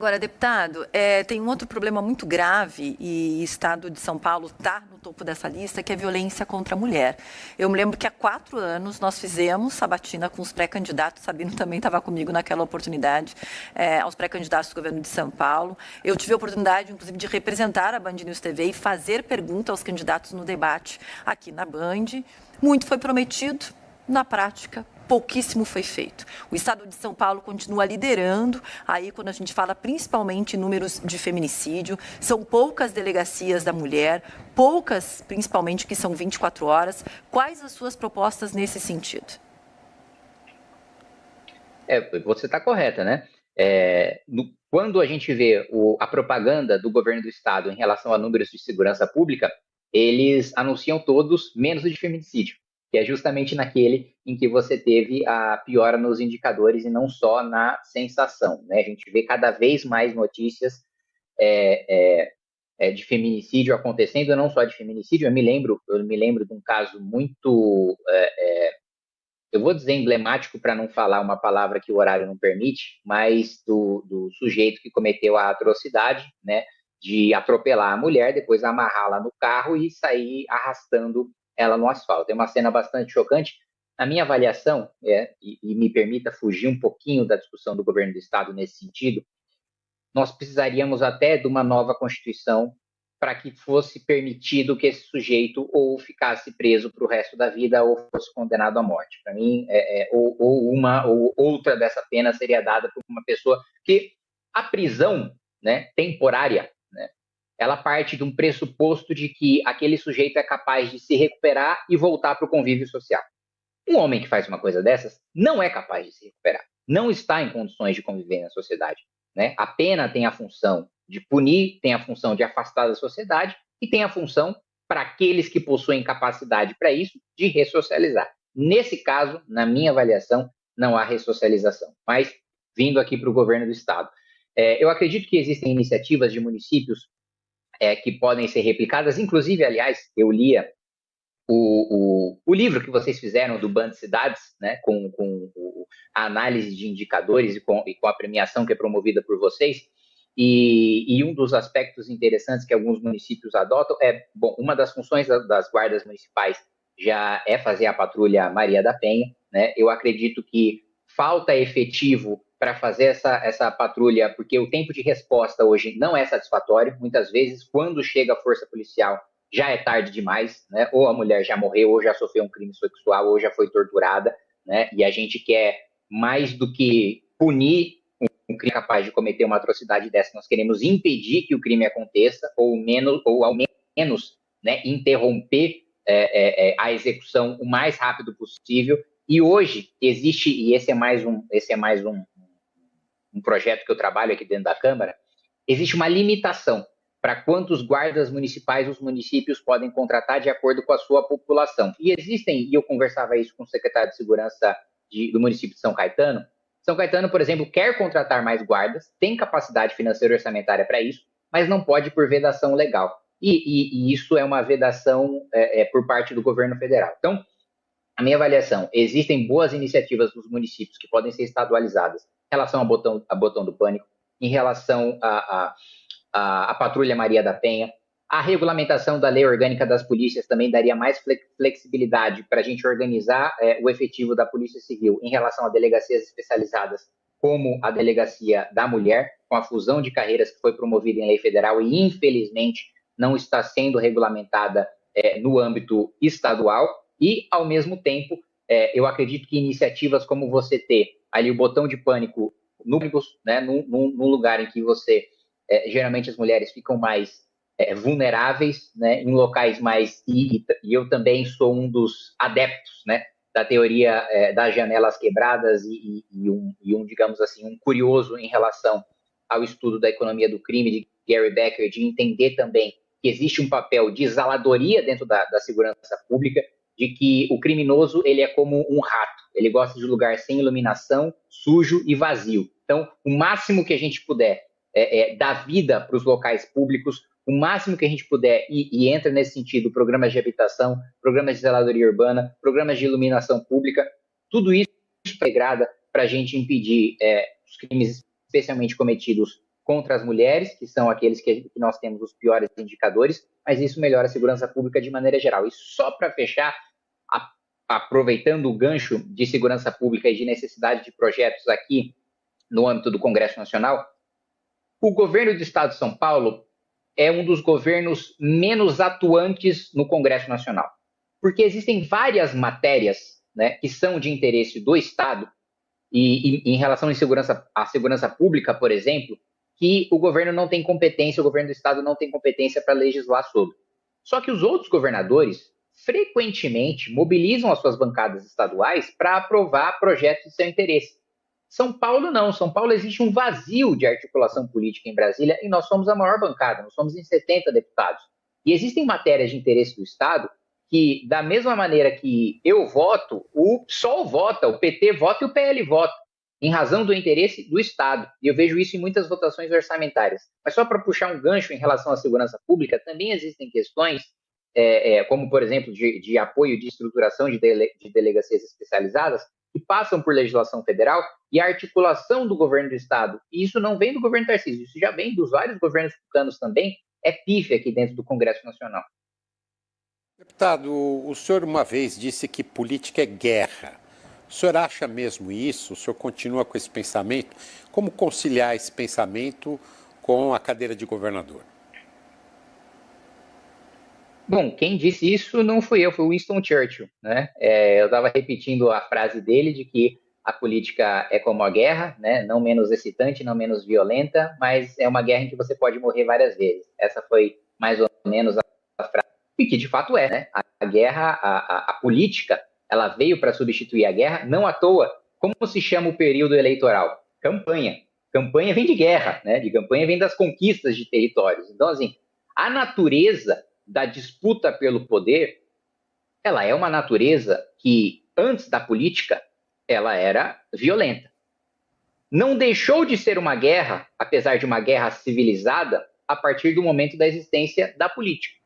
Agora, deputado, tem um outro problema muito grave e o estado de São Paulo está no topo dessa lista, que é a violência contra a mulher. Eu me lembro que há 4 anos nós fizemos sabatina com os pré-candidatos, Sabino também estava comigo naquela oportunidade, aos pré-candidatos do governo de São Paulo. Eu tive a oportunidade, inclusive, de representar a Band News TV e fazer pergunta aos candidatos no debate aqui na Band. Muito foi prometido, na prática, pouquíssimo foi feito. O estado de São Paulo continua liderando, aí quando a gente fala principalmente em números de feminicídio, são poucas delegacias da mulher, poucas principalmente que são 24 horas. Quais as suas propostas nesse sentido? Você está correta, né? Quando a gente vê a propaganda do governo do estado em relação a números de segurança pública, eles anunciam todos menos o de feminicídio, que é justamente naquele em que você teve a piora nos indicadores e não só na sensação, né? A gente vê cada vez mais notícias de feminicídio acontecendo, não só de feminicídio. Eu me lembro de um caso muito eu vou dizer emblemático para não falar uma palavra que o horário não permite, mas do sujeito que cometeu a atrocidade, né, de atropelar a mulher, depois amarrá-la no carro e sair arrastando ela no asfalto. É uma cena bastante chocante. A minha avaliação, e me permita fugir um pouquinho da discussão do governo do Estado nesse sentido, nós precisaríamos até de uma nova Constituição para que fosse permitido que esse sujeito ou ficasse preso para o resto da vida ou fosse condenado à morte. Para mim, ou uma ou outra dessa pena seria dada por uma pessoa que a prisão, né, temporária, né, ela parte de um pressuposto de que aquele sujeito é capaz de se recuperar e voltar para o convívio social. Um homem que faz uma coisa dessas não é capaz de se recuperar, não está em condições de conviver na sociedade, né? A pena tem a função de punir, tem a função de afastar da sociedade e tem a função, para aqueles que possuem capacidade para isso, de ressocializar. Nesse caso, na minha avaliação, não há ressocialização. Mas, vindo aqui para o governo do Estado, eu acredito que existem iniciativas de municípios que podem ser replicadas. Inclusive, aliás, eu lia o livro que vocês fizeram do Band Cidades, né, com a análise de indicadores e com a premiação que é promovida por vocês, e um dos aspectos interessantes que alguns municípios adotam bom, uma das funções das guardas municipais já é fazer a patrulha Maria da Penha, né? Eu acredito que falta efetivo para fazer essa patrulha, porque o tempo de resposta hoje não é satisfatório. Muitas vezes, quando chega a força policial, já é tarde demais, né? Ou a mulher já morreu, ou já sofreu um crime sexual, ou já foi torturada, né? E a gente quer, mais do que punir um crime capaz de cometer uma atrocidade dessa, nós queremos impedir que o crime aconteça, ou ao menos, né, interromper a execução o mais rápido possível. E hoje existe, e esse é mais um projeto que eu trabalho aqui dentro da Câmara, existe uma limitação para quantos guardas municipais os municípios podem contratar de acordo com a sua população. E existem, e eu conversava isso com o secretário de Segurança do município de São Caetano. São Caetano, por exemplo, quer contratar mais guardas, tem capacidade financeira e orçamentária para isso, mas não pode por vedação legal. E isso é uma vedação por parte do governo federal. Então, a minha avaliação, existem boas iniciativas dos municípios que podem ser estadualizadas em relação a botão do pânico, em relação a Patrulha Maria da Penha. A regulamentação da lei orgânica das polícias também daria mais flexibilidade para a gente organizar o efetivo da Polícia Civil em relação a delegacias especializadas, como a Delegacia da Mulher, com a fusão de carreiras que foi promovida em lei federal e, infelizmente, não está sendo regulamentada no âmbito estadual. E, ao mesmo tempo, eu acredito que iniciativas como você ter ali o botão de pânico no ônibus, né, num lugar em que você geralmente as mulheres ficam mais vulneráveis, né, em locais mais... E eu também sou um dos adeptos, né, da teoria das janelas quebradas digamos assim, um curioso em relação ao estudo da economia do crime de Gary Becker, de entender também que existe um papel de zeladoria dentro da segurança pública, de que o criminoso ele é como um rato, ele gosta de lugar sem iluminação, sujo e vazio. Então, o máximo que a gente puder dar vida para os locais públicos, o máximo que a gente puder, e entra nesse sentido programas de habitação, programas de zeladoria urbana, programas de iluminação pública, tudo isso integrada para a gente impedir os crimes especialmente cometidos contra as mulheres, que são aqueles que nós temos os piores indicadores, mas isso melhora a segurança pública de maneira geral. E só para fechar, aproveitando o gancho de segurança pública e de necessidade de projetos aqui no âmbito do Congresso Nacional, o governo do Estado de São Paulo é um dos governos menos atuantes no Congresso Nacional, porque existem várias matérias, né, que são de interesse do Estado, e em relação à segurança pública, por exemplo, que o governo não tem competência, o governo do Estado não tem competência para legislar sobre. Só que os outros governadores frequentemente mobilizam as suas bancadas estaduais para aprovar projetos de seu interesse. São Paulo não. São Paulo existe um vazio de articulação política em Brasília e nós somos a maior bancada, nós somos em 70 deputados. E existem matérias de interesse do Estado que, da mesma maneira que eu voto, o PSOL vota, o PT vota e o PL vota, em razão do interesse do Estado. E eu vejo isso em muitas votações orçamentárias. Mas só para puxar um gancho em relação à segurança pública, também existem questões, como, por exemplo, de apoio de estruturação de delegacias especializadas, que passam por legislação federal e a articulação do governo do Estado. E isso não vem do governo Tarcísio, isso já vem dos vários governos tucanos também, é pífia aqui dentro do Congresso Nacional. Deputado, o senhor uma vez disse que política é guerra. O senhor acha mesmo isso? O senhor continua com esse pensamento? Como conciliar esse pensamento com a cadeira de governador? Bom, quem disse isso não fui eu, foi o Winston Churchill, né? Eu estava repetindo a frase dele de que a política é como a guerra, né? Não menos excitante, não menos violenta, mas é uma guerra em que você pode morrer várias vezes. Essa foi mais ou menos a frase. E que de fato é, né? A guerra, a política, ela veio para substituir a guerra, não à toa. Como se chama o período eleitoral? Campanha. Campanha vem de guerra, né? De campanha vem das conquistas de territórios. Então, assim, a natureza da disputa pelo poder, ela é uma natureza que, antes da política, ela era violenta. Não deixou de ser uma guerra, apesar de uma guerra civilizada, a partir do momento da existência da política.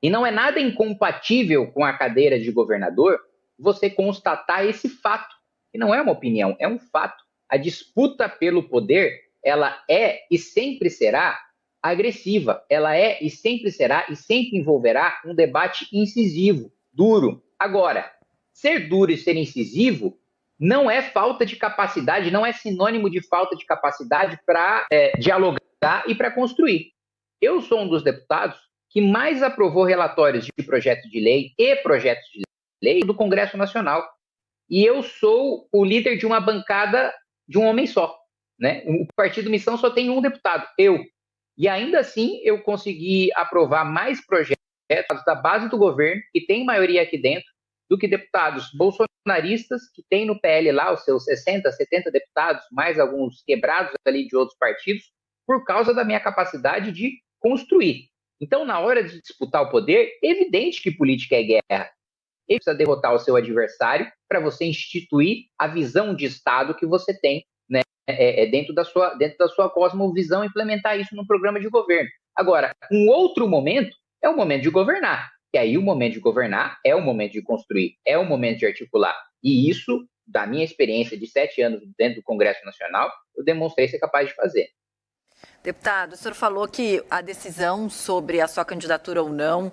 E não é nada incompatível com a cadeira de governador você constatar esse fato, que não é uma opinião, é um fato. A disputa pelo poder, ela é e sempre será agressiva, ela é e sempre será e sempre envolverá um debate incisivo, duro. Agora, ser duro e ser incisivo não é falta de capacidade, não é sinônimo de falta de capacidade para dialogar e para construir. Eu sou um dos deputados que mais aprovou relatórios de projetos de lei e projetos de lei do Congresso Nacional. E eu sou o líder de uma bancada de um homem só, né? O Partido Missão só tem um deputado, eu. E ainda assim eu consegui aprovar mais projetos da base do governo, que tem maioria aqui dentro, do que deputados bolsonaristas, que tem no PL lá os seus 60, 70 deputados, mais alguns quebrados ali de outros partidos, por causa da minha capacidade de construir. Então, na hora de disputar o poder, é evidente que política é guerra. Ele precisa derrotar o seu adversário para você instituir a visão de Estado que você tem, né, dentro da sua cosmovisão, implementar isso no programa de governo. Agora, um outro momento é o momento de governar. E aí o momento de governar é o momento de construir, é o momento de articular. E isso, da minha experiência de 7 anos dentro do Congresso Nacional, eu demonstrei ser capaz de fazer. Deputado, o senhor falou que a decisão sobre a sua candidatura ou não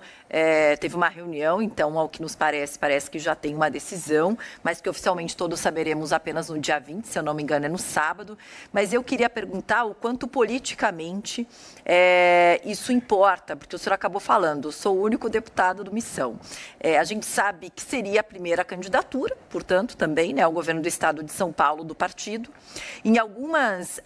teve uma reunião, então, ao que nos parece que já tem uma decisão, mas que oficialmente todos saberemos apenas no dia 20, se eu não me engano, é no sábado. Mas eu queria perguntar o quanto politicamente isso importa, porque o senhor acabou falando, sou o único deputado do Missão. A gente sabe que seria a primeira candidatura, portanto, também, né, ao governo do Estado de São Paulo, do partido. Em algumas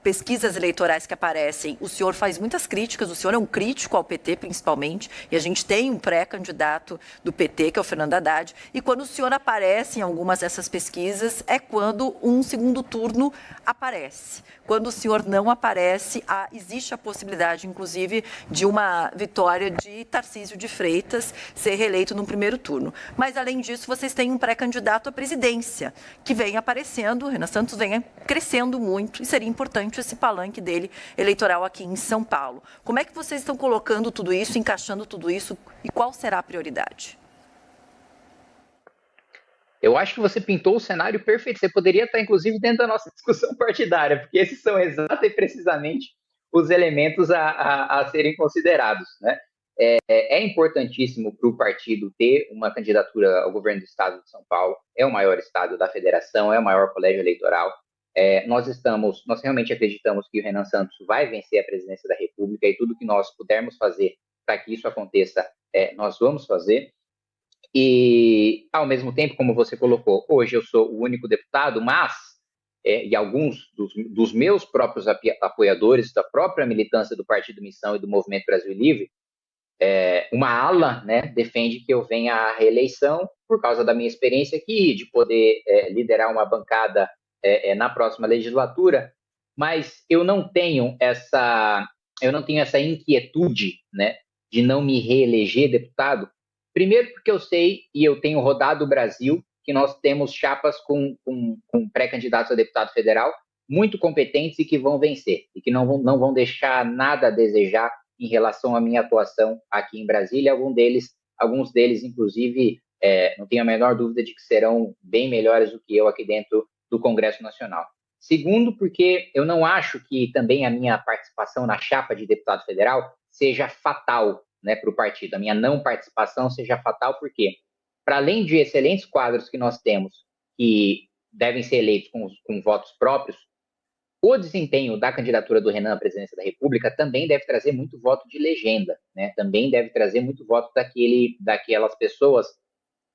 pesquisas eleitorais que aparecem, o senhor faz muitas críticas, o senhor é um crítico ao PT, principalmente, e a gente tem um pré-candidato do PT, que é o Fernando Haddad, e quando o senhor aparece em algumas dessas pesquisas, é quando um segundo turno aparece. Quando o senhor não aparece, existe a possibilidade, inclusive, de uma vitória de Tarcísio de Freitas ser reeleito no primeiro turno. Mas, além disso, vocês têm um pré-candidato à presidência, que vem aparecendo, Renan Santos vem crescendo muito, e seria importante esse palanque dele eleitoral aqui em São Paulo. Como é que vocês estão colocando tudo isso, encaixando tudo isso, e qual será a prioridade? Eu acho que você pintou o cenário perfeito. Você poderia estar, inclusive, dentro da nossa discussão partidária, porque esses são exatamente e precisamente os elementos a serem considerados, né? É importantíssimo para o partido ter uma candidatura ao governo do estado de São Paulo, é o maior estado da federação, é o maior colégio eleitoral. Nós realmente acreditamos que o Renan Santos vai vencer a presidência da República e tudo que nós pudermos fazer para que isso aconteça, nós vamos fazer. E, ao mesmo tempo, como você colocou, hoje eu sou o único deputado, mas, e alguns dos meus próprios apoiadores, da própria militância do Partido Missão e do Movimento Brasil Livre, uma ala, né, defende que eu venha à reeleição por causa da minha experiência aqui, de poder liderar uma bancada na próxima legislatura, mas eu não tenho essa inquietude, né, de não me reeleger deputado. Primeiro porque eu sei, e eu tenho rodado o Brasil, que nós temos chapas com pré-candidatos a deputado federal muito competentes e que vão vencer, e que não vão deixar nada a desejar em relação à minha atuação aqui em Brasília. Alguns deles, inclusive, não tenho a menor dúvida de que serão bem melhores do que eu aqui dentro do Congresso Nacional. Segundo, porque eu não acho que também a minha participação na chapa de deputado federal seja fatal, né, para o partido. A minha não participação seja fatal, porque, para além de excelentes quadros que nós temos, que devem ser eleitos com votos próprios, o desempenho da candidatura do Renan à presidência da República também deve trazer muito voto de legenda, né? Também deve trazer muito voto daquelas pessoas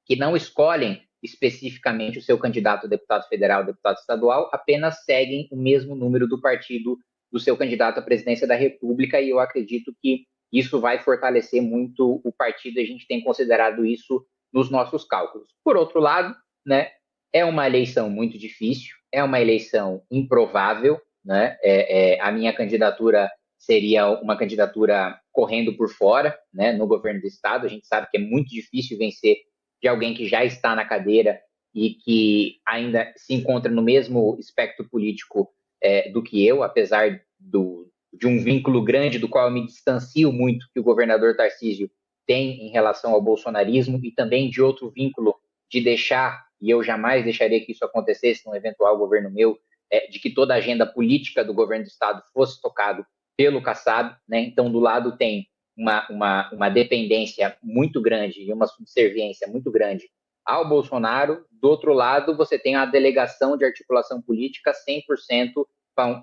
que não escolhem especificamente o seu candidato a deputado federal, deputado estadual, apenas seguem o mesmo número do partido do seu candidato à presidência da República, e eu acredito que isso vai fortalecer muito o partido, e a gente tem considerado isso nos nossos cálculos. Por outro lado, né, é uma eleição muito difícil, é uma eleição improvável, né? A minha candidatura seria uma candidatura correndo por fora, né, no governo do estado. A gente sabe que é muito difícil vencer de alguém que já está na cadeira e que ainda se encontra no mesmo espectro político do que eu, apesar de um vínculo grande do qual eu me distancio muito que o governador Tarcísio tem em relação ao bolsonarismo, e também de outro vínculo de deixar, e eu jamais deixaria que isso acontecesse num eventual governo meu, de que toda a agenda política do governo do estado fosse tocado pelo Kassab, né? Então, do lado tem uma dependência muito grande e uma subserviência muito grande ao Bolsonaro. Do outro lado, você tem a delegação de articulação política 100%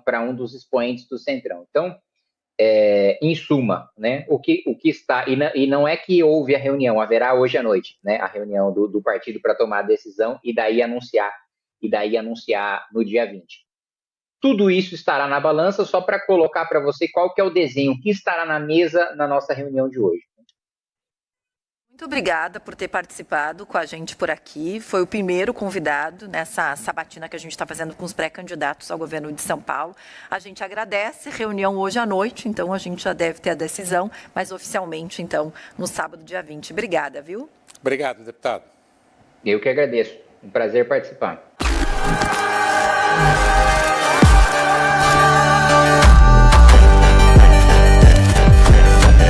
para um dos expoentes do Centrão. Então, em suma, né, o que está, e não é que houve a reunião, haverá hoje à noite, né, a reunião do partido para tomar a decisão e daí anunciar no dia 20. Tudo isso estará na balança, só para colocar para você qual que é o desenho que estará na mesa na nossa reunião de hoje. Muito obrigada por ter participado com a gente por aqui. Foi o primeiro convidado nessa sabatina que a gente está fazendo com os pré-candidatos ao governo de São Paulo. A gente agradece, reunião hoje à noite, então a gente já deve ter a decisão, mas oficialmente, então, no sábado, dia 20. Obrigada, viu? Obrigado, deputado. Eu que agradeço. Um prazer participar.